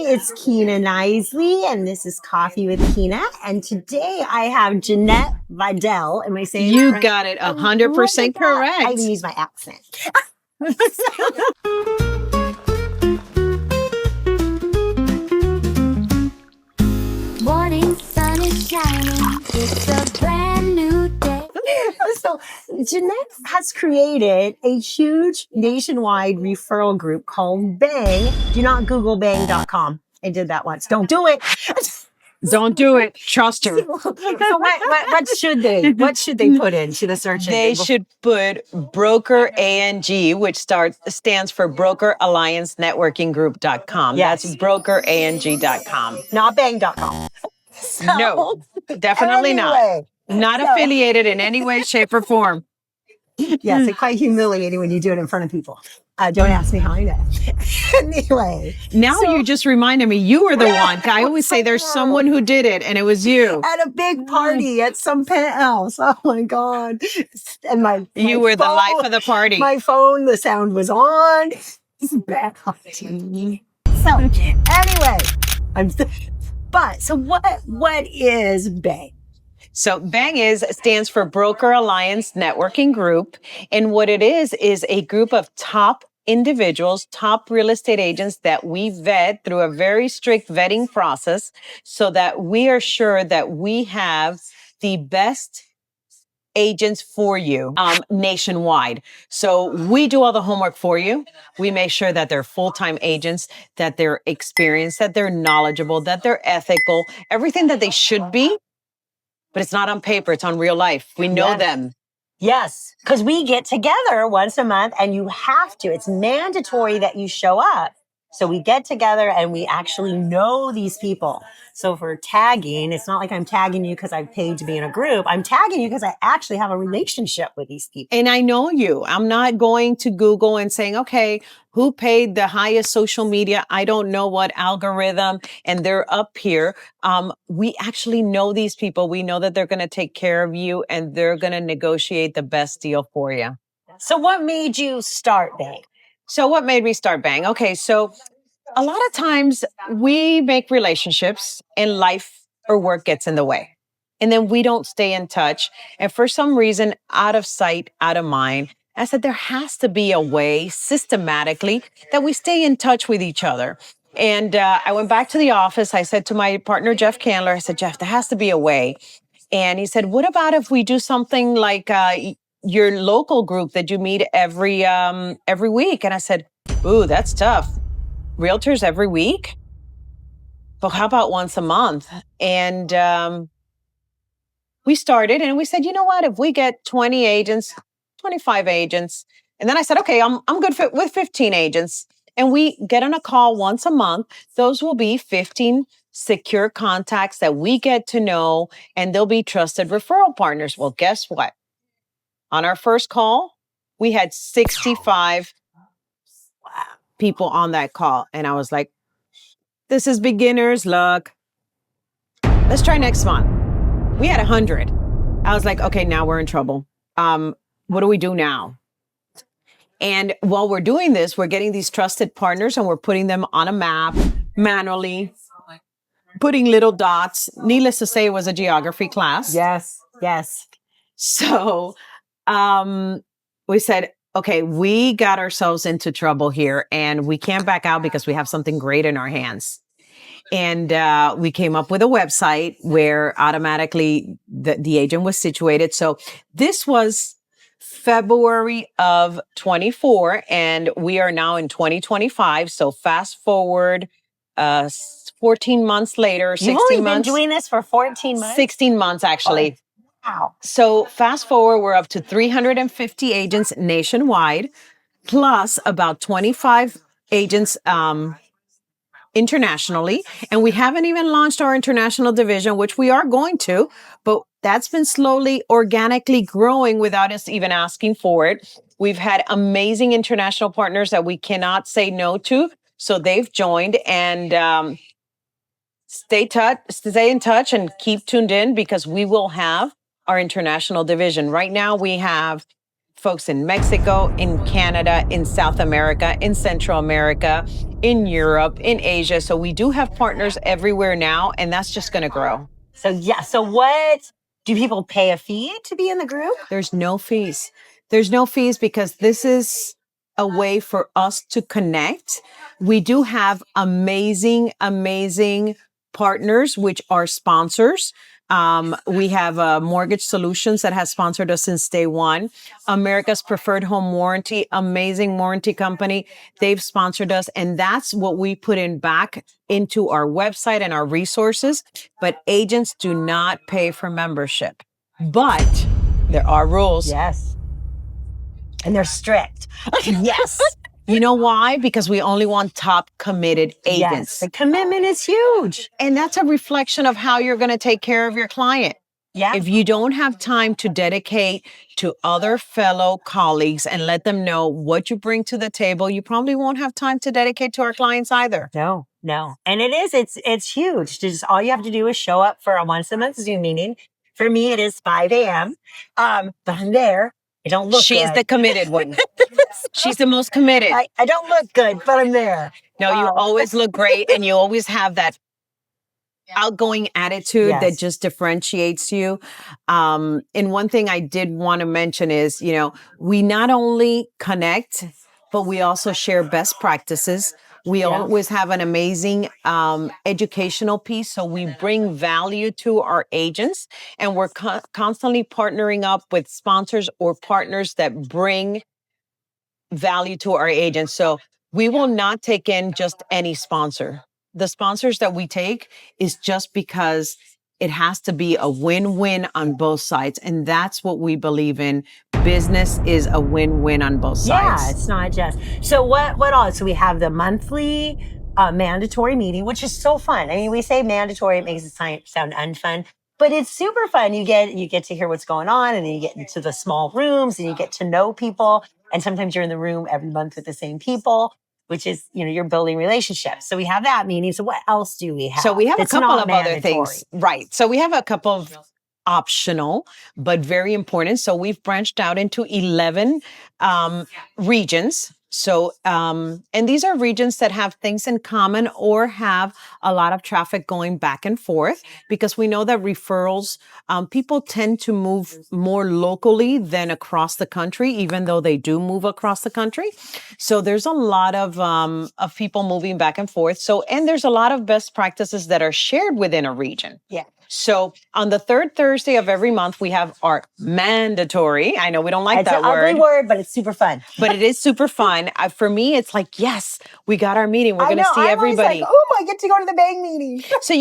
it's Kina Knisley, and this is Coffee with Kina. And today I have Jeanette Vidal. Am I saying You that right? got it 100% correct. I even use my accent. Morning sun is shining. It's a brand new day. So Jeanette has created a huge nationwide referral group called Bang. Do not Google bang.com. I did that once. Don't do it. Don't do it. Trust her. So what should they? What should they put into the search engine? They should put Broker ANG, which stands for Broker Alliance Networking Group.com. Yes. That's brokerang.com. Not bang.com. No, definitely not. Not affiliated in any way, shape, or form. Yes, it's quite humiliating when you do it in front of people. Don't ask me how I know. Anyway. Now you just reminded me, you were the one. I always say there's someone who did it, and it was you. At a big party at some penthouse. Oh my God. And you were the life of the party. My phone, the sound was on. It's bad. So anyway, what is Bang? So Bang stands for Broker Alliance Networking Group. And what it is a group of top individuals, top real estate agents that we vet through a very strict vetting process so that we are sure that we have the best agents for you nationwide. So we do all the homework for you. We make sure that they're full-time agents, that they're experienced, that they're knowledgeable, that they're ethical, everything that they should be. But it's not on paper. It's on real life. We know them. Yes, because we get together once a month and you have to. It's mandatory that you show up. So we get together and we actually know these people. So for tagging, it's not like I'm tagging you because I've paid to be in a group. I'm tagging you because I actually have a relationship with these people. And I know you. I'm not going to Google and saying, okay, who paid the highest social media? I don't know what algorithm, and they're up here. We actually know these people. We know that they're going to take care of you and they're going to negotiate the best deal for you. So what made you start Bang? So what made me start Bang? Okay, so a lot of times we make relationships and life or work gets in the way. And then we don't stay in touch. And for some reason, out of sight, out of mind, I said, there has to be a way systematically that we stay in touch with each other. And I went back to the office. I said to my partner, Jeff Candler, I said, Jeff, there has to be a way. And he said, what about if we do something like your local group that you meet every week? And I said, ooh, that's tough. Realtors every week? But how about once a month? And we started and we said, you know what? If we get 20 agents, 25 agents, and then I said, okay, I'm good with 15 agents, and we get on a call once a month, those will be 15 secure contacts that we get to know, and they'll be trusted referral partners. Well, guess what? On our first call, we had 65 people on that call. And I was like, this is beginner's luck. Let's try next month. We had 100. I was like, okay, now we're in trouble. What do we do now? And while we're doing this, we're getting these trusted partners and we're putting them on a map manually, putting little dots. Needless to say, it was a geography class. Yes. So we said, okay, we got ourselves into trouble here and we can't back out because we have something great in our hands. And we came up with a website where automatically the agent was situated. So this was February of 24, and we are now in 2025. So fast forward 14 months later, 16 months. You've only been doing this for 14 months? 16 months, actually. Oh, wow. So fast forward, we're up to 350 agents nationwide, plus about 25 agents internationally. And we haven't even launched our international division, which we are going to, but that's been slowly, organically growing without us even asking for it. We've had amazing international partners that we cannot say no to. So they've joined, and stay in touch and keep tuned in because we will have our international division. Right now we have folks in Mexico, in Canada, in South America, in Central America, in Europe, in Asia. So we do have partners everywhere now, and that's just going to grow. So yeah. So what do people pay a fee to be in the group? There's no fees. There's no fees because this is a way for us to connect. We do have amazing, amazing partners, which are sponsors. We have Mortgage Solutions that has sponsored us since day one. America's Preferred Home Warranty, amazing warranty company. They've sponsored us. And that's what we put in back into our website and our resources. But agents do not pay for membership. But there are rules. Yes. And they're strict. Yes. You know why? Because we only want top committed agents. Yes. The commitment is huge. And that's a reflection of how you're going to take care of your client. Yeah. If you don't have time to dedicate to other fellow colleagues and let them know what you bring to the table, you probably won't have time to dedicate to our clients either. No. And it's huge. Just all you have to do is show up for a once a month Zoom meeting. For me, it is 5 a.m. But I'm there. I don't look She's good. the committed one. She's the most committed. I don't look good, but I'm there. No, you always look great and you always have that outgoing attitude that just differentiates you. And one thing I did want to mention is, we not only connect, but we also share best practices. We always have an amazing educational piece. So we bring value to our agents, and we're constantly partnering up with sponsors or partners that bring value to our agents. So we will not take in just any sponsor. The sponsors that we take is just because it has to be a win-win on both sides. And that's what we believe in. Business is a win-win on both sides. Yeah, it's not just. So what all? So we have the monthly mandatory meeting, which is so fun. I mean, we say mandatory, it makes it sound unfun, but it's super fun. You get to hear what's going on, and then you get into the small rooms and you get to know people. And sometimes you're in the room every month with the same people, which is, you're building relationships. So we have that meeting. So what else do we have? So we have a couple of other mandatory things. Right. So we have a couple of optional, but very important. So we've branched out into 11 regions. So, and these are regions that have things in common or have a lot of traffic going back and forth, because we know that referrals, people tend to move more locally than across the country, even though they do move across the country. So there's a lot of people moving back and forth. So, and there's a lot of best practices that are shared within a region. Yeah. So on the third Thursday of every month, we have our mandatory. I know we don't like that word. It's an ugly word, but it's super fun. But it is super fun. For me, it's like, yes, we got our meeting. We're going to see everybody. Like, oh, I get to go to the bang meeting. So,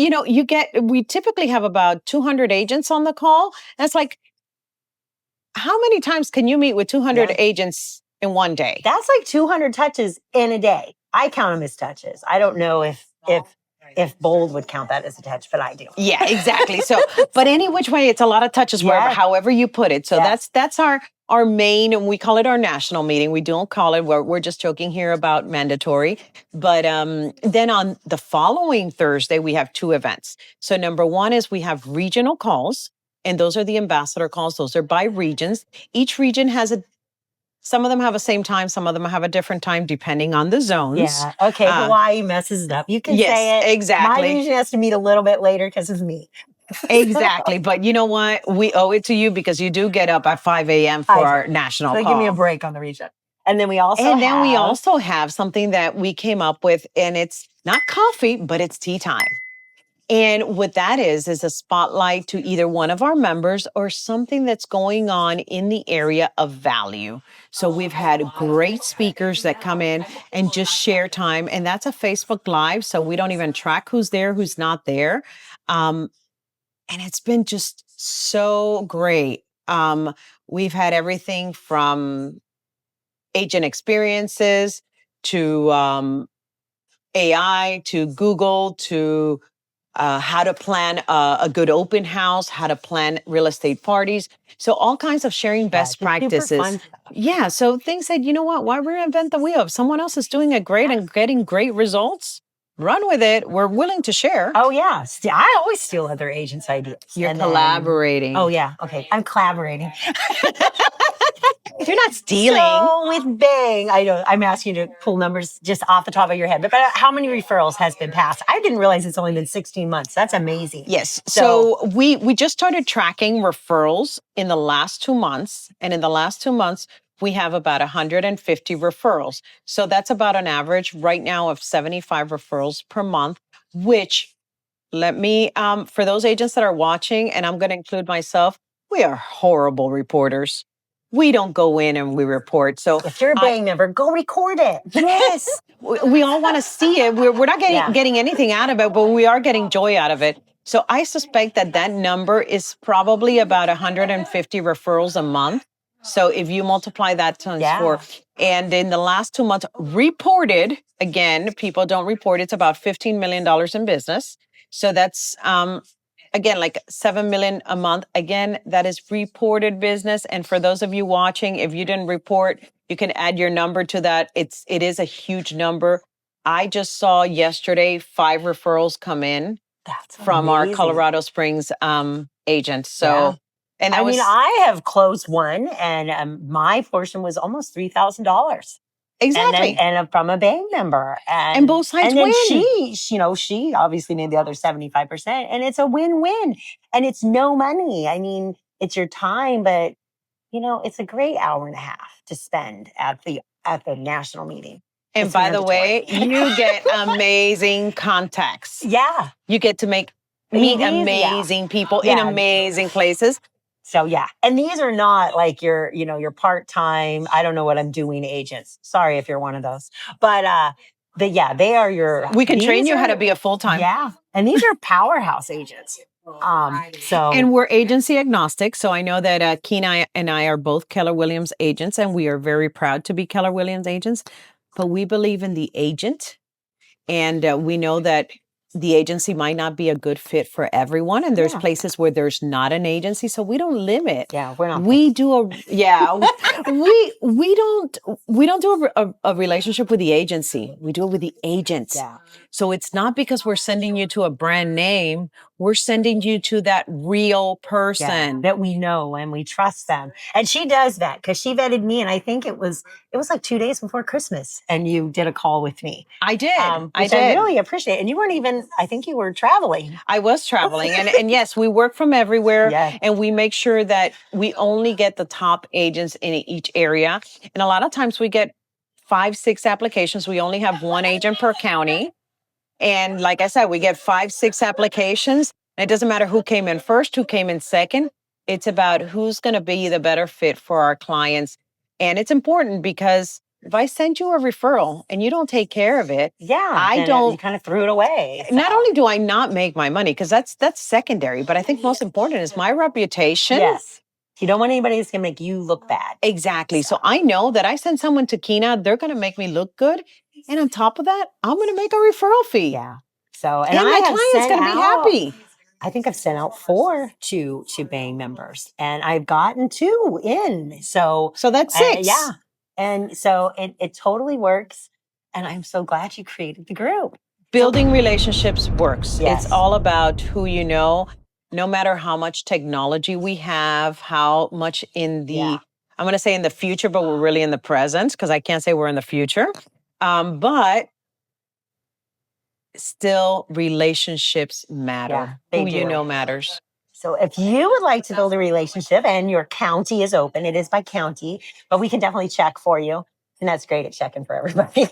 we typically have about 200 agents on the call. And it's like, how many times can you meet with 200 agents in one day? That's like 200 touches in a day. I count them as touches. I don't know if Bold would count that as a touch, but I do. Yeah, exactly. So, but any which way, it's a lot of touches, however you put it. So that's our main, and we call it our national meeting. We don't call it, we're just joking here about mandatory. But then on the following Thursday, we have 2 events. So number 1 is we have regional calls, and those are the ambassador calls. Those are by regions. Each region has some of them have a same time. Some of them have a different time depending on the zones. Yeah. Okay. Hawaii messes it up. You can say it. Exactly. My region has to meet a little bit later because of me. Exactly. But you know what? We owe it to you because you do get up at 5 a.m. for our national call. Give me a break on the region. And then we also have something that we came up with, and it's not coffee, but it's tea time. And what that is a spotlight to either one of our members or something that's going on in the area of value. So we've had great speakers that come in and just share time. And that's a Facebook Live. So we don't even track who's there, who's not there. And it's been just so great. We've had everything from agent experiences to AI to Google to how to plan a good open house, how to plan real estate parties. So all kinds of sharing best practices. Yeah. So things that, you know what, why reinvent the wheel? If someone else is doing it great and getting great results, run with it. We're willing to share. Oh, yeah. I always steal other agents' ideas. You're collaborating. Oh, yeah. Okay. I'm collaborating. You're not stealing. So with Bang, I know I'm asking you to pull numbers just off the top of your head, but how many referrals has been passed? I didn't realize it's only been 16 months. That's amazing. Yes. So we just started tracking referrals in the last 2 months. And in the last 2 months, we have about 150 referrals. So that's about an average right now of 75 referrals per month, which let me, for those agents that are watching, and I'm going to include myself, we are horrible reporters. We don't go in and we report. So if you're a Bang member, go record it. Yes. we all want to see it. We're not getting anything out of it, but we are getting joy out of it. So I suspect that number is probably about 150 referrals a month. So if you multiply that times 4, and in the last 2 months, reported, again, people don't report, it's about $15 million in business. So that's, again, like 7 million a month. Again, that is reported business. And for those of you watching, if you didn't report, you can add your number to that. It is a huge number. I just saw yesterday 5 referrals come in from our Colorado Springs agent. So, and I mean, I have closed one, and my portion was almost $3,000. Exactly. And from a Bang member. And both sides and then win. She obviously made the other 75%. And it's a win-win. And it's no money. I mean, it's your time, but it's a great hour and a half to spend at the national meeting. And it's by the way, you get amazing contacts. Yeah. You get to meet amazing people in amazing places. So and these are not like your part-time, I don't know what I'm doing agents. Sorry if you're one of those. But they are your. We can train you how to be a full-time. Yeah, and these are powerhouse agents. And we're agency agnostic. So I know that Kina and I are both Keller Williams agents, and we are very proud to be Keller Williams agents. But we believe in the agent, and we know that the agency might not be a good fit for everyone. And there's places where there's not an agency. So we don't limit. Yeah, we're not. We do we don't do a relationship with the agency. We do it with the agent. Yeah. So it's not because we're sending you to a brand name. We're sending you to that real person that we know and we trust them. And she does that because she vetted me. And I think it was like 2 days before Christmas. And you did a call with me. I did. I really appreciate it. And you weren't even, I think you were traveling. I was traveling. and yes, we work from everywhere. Yeah. And we make sure that we only get the top agents in each area. And a lot of times we get 5, 6 applications. We only have 1 agent per county. And like I said, we get 5, 6 applications. It doesn't matter who came in first, who came in second. It's about who's going to be the better fit for our clients. And it's important because if I send you a referral and you don't take care of it, you kind of threw it away. So. Not only do I not make my money, because that's secondary, but I think most important is my reputation. Yes. You don't want anybody that's going to make you look bad. Exactly. So I know that I send someone to Kina, they're going to make me look good. And on top of that, I'm going to make a referral fee. Yeah. So, and my client's going to be happy. I think I've sent out 4 to Bang members, and I've gotten 2 in. So that's 6. Yeah. And so it totally works. And I'm so glad you created the group. Building relationships works. Yes. It's all about who you know, no matter how much technology we have, how much in the, I'm going to say in the future, but we're really in the present because I can't say we're in the future. But still relationships matter. Yeah, who you know matters. So if you would like to build a relationship and your county is open, it is by county, but we can definitely check for you. And that's great at checking for everybody.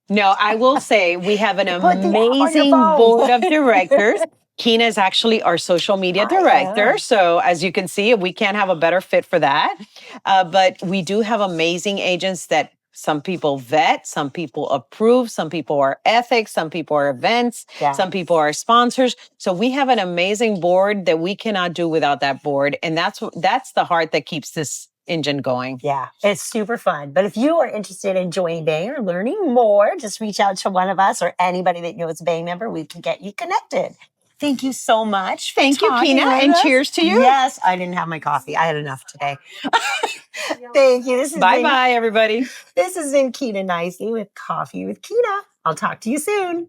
No, I will say we have an amazing board of directors. Kina is actually our social media director. So as you can see, we can't have a better fit for that. But we do have amazing agents that some people vet, some people approve, some people are ethics, some people are events, some people are sponsors. So we have an amazing board that we cannot do without that board. And that's the heart that keeps this engine going. Yeah, it's super fun. But if you are interested in joining Bang or learning more, just reach out to one of us or anybody that knows a Bang member. We can get you connected. Thank you so much. Thank you, Kina, and cheers to you. Yes, I didn't have my coffee. I had enough today. Thank you. Bye-bye, everybody. This has been Kina Knisley with Coffee with Kina. I'll talk to you soon.